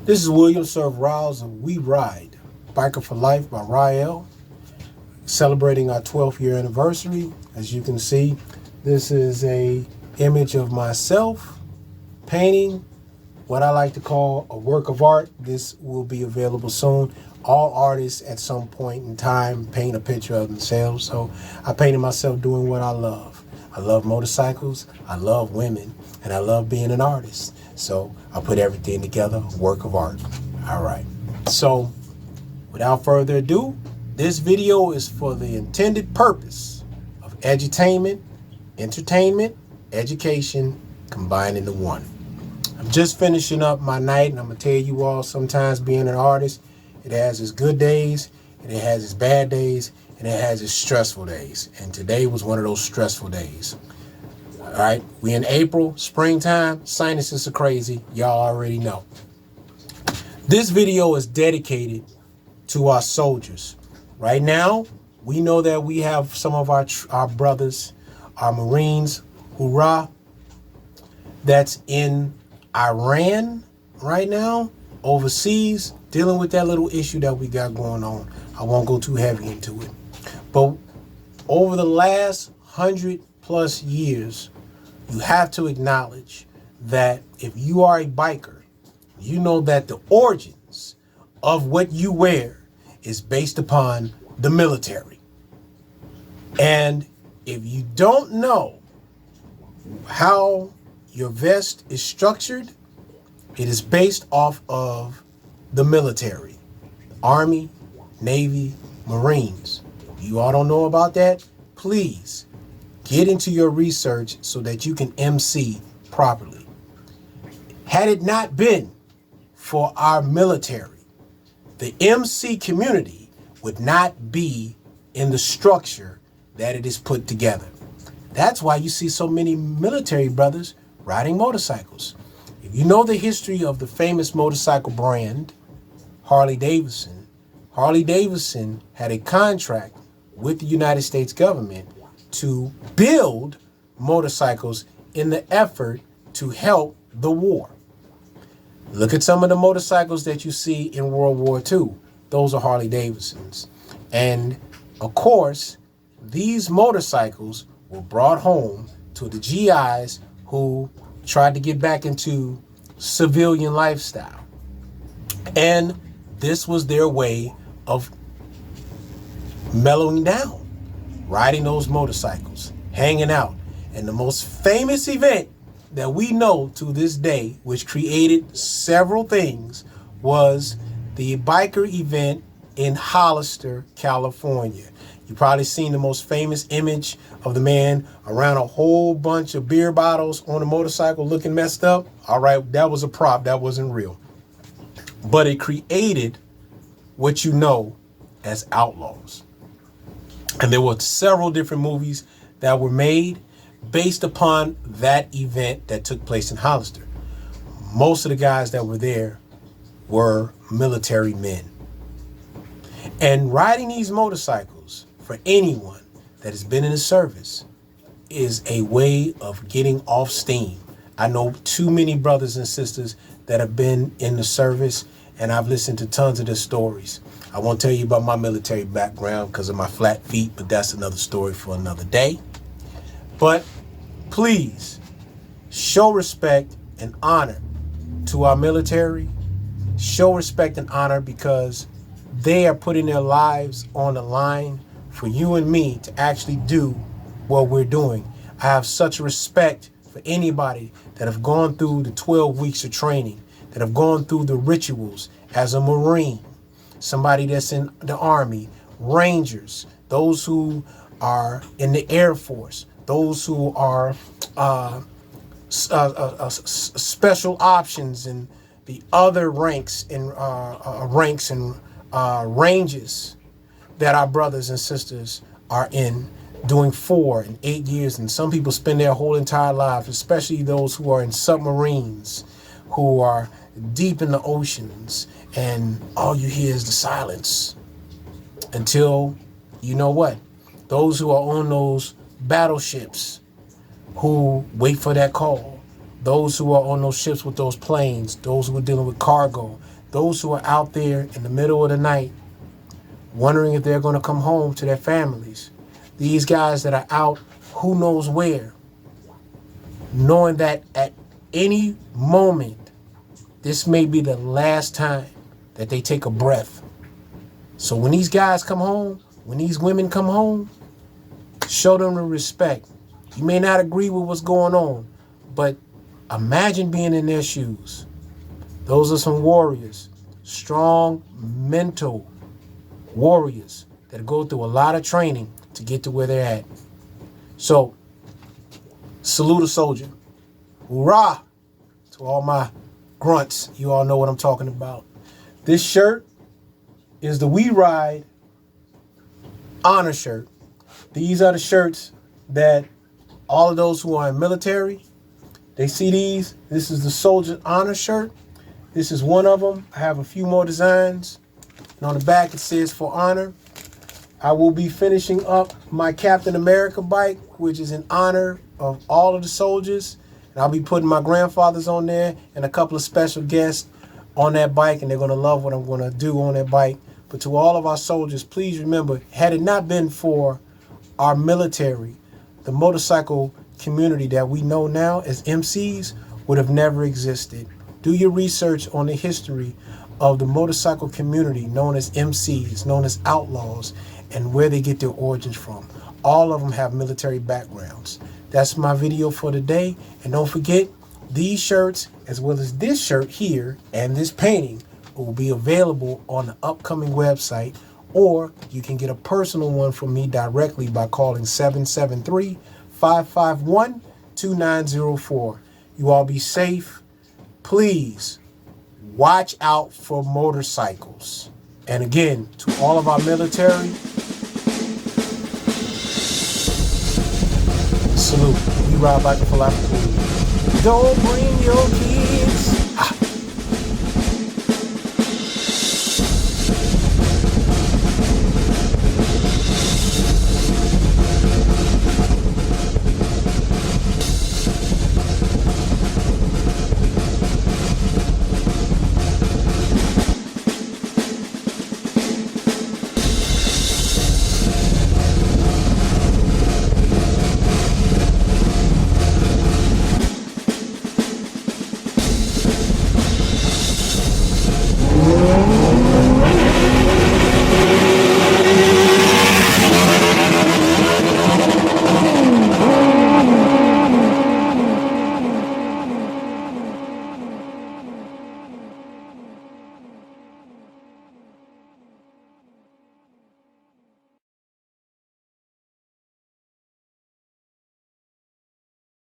This is William Serve Riles of We Ride, Biker for Life by Rael, celebrating our 12th year anniversary. As you can see, this is a image of myself painting what I like to call a work of art. This will be available soon. All artists at some point in time paint a picture of themselves. So I painted myself doing what I love. I love motorcycles, I love women, and I love being an artist. So I put everything together, work of art. All right. So without further ado, this video is for the intended purpose of edutainment, entertainment, education, combined into one. I'm just finishing up my night, and I'm going to tell you all, sometimes being an artist, it has its good days, and it has its bad days, and it has its stressful days. And today was one of those stressful days. All right, we in April, springtime, sinuses are crazy. Y'all already know. This video is dedicated to our soldiers. Right now, we know that we have some of our brothers, our Marines, hoorah, that's in Iran right now, overseas, dealing with that little issue that we got going on. I won't go too heavy into it. But over the last 100+ years, you have to acknowledge that if you are a biker, you know that the origins of what you wear is based upon the military. And if you don't know how your vest is structured, it is based off of the military, Army, Navy, Marines. You all don't know about that? Please get into your research so that you can MC properly. Had it not been for our military, the MC community would not be in the structure that it is put together. That's why you see so many military brothers riding motorcycles. If you know the history of the famous motorcycle brand, Harley Davidson had a contract with the United States government to build motorcycles in the effort to help the war. Look at some of the motorcycles that you see in World War II. Those are Harley Davidsons. And of course, these motorcycles were brought home to the GIs who tried to get back into civilian lifestyle. And this was their way of mellowing down, riding those motorcycles, hanging out. And the most famous event that we know to this day, which created several things, was the biker event in Hollister, California. You probably seen the most famous image of the man around a whole bunch of beer bottles on a motorcycle looking messed up. All right, that was a prop, that wasn't real. But it created what you know as outlaws. And there were several different movies that were made based upon that event that took place in Hollister. Most of the guys that were there were military men. And riding these motorcycles, for anyone that has been in the service, is a way of getting off steam. I know too many brothers and sisters that have been in the service, and I've listened to tons of their stories. I won't tell you about my military background because of my flat feet, but that's another story for another day. But please show respect and honor to our military. Show respect and honor because they are putting their lives on the line for you and me to actually do what we're doing. I have such respect for anybody that have gone through the 12 weeks of training, that have gone through the rituals as a Marine, somebody that's in the Army, Rangers, those who are in the Air Force, those who are special options and the other ranks and ranges that our brothers and sisters are in, doing 4 and 8 years. And some people spend their whole entire lives, especially those who are in submarines, who are deep in the oceans, and all you hear is the silence until, you know what, those who are on those battleships who wait for that call, those who are on those ships with those planes, those who are dealing with cargo, those who are out there in the middle of the night wondering if they're going to come home to their families. These guys that are out who knows where, knowing that at any moment, this may be the last time that they take a breath. So when these guys come home, when these women come home, show them the respect. You may not agree with what's going on, but imagine being in their shoes. Those are some warriors, strong mental warriors that go through a lot of training to get to where they're at. So, salute a soldier. Hoorah! To all my grunts, you all know what I'm talking about. This shirt is the We Ride honor shirt. These are the shirts that all of those who are in military, they see these. This is the soldier honor shirt. This is one of them. I have a few more designs. And on the back it says for honor. I will be finishing up my Captain America bike, which is in honor of all of the soldiers. And I'll be putting my grandfathers on there and a couple of special guests on that bike, and they're going to love what I'm going to do on that bike. But to all of our soldiers, please remember, had it not been for our military, the motorcycle community that we know now as MCs would have never existed. Do your research on the history of the motorcycle community known as MCs, known as outlaws, and where they get their origins from. All of them have military backgrounds. That's my video for today. And don't forget, these shirts, as well as this shirt here and this painting, will be available on the upcoming website, or you can get a personal one from me directly by calling 773-551-2904. You all be safe. Please watch out for motorcycles. And again, to all of our military, salute. We ride bike for life. Don't bring your kids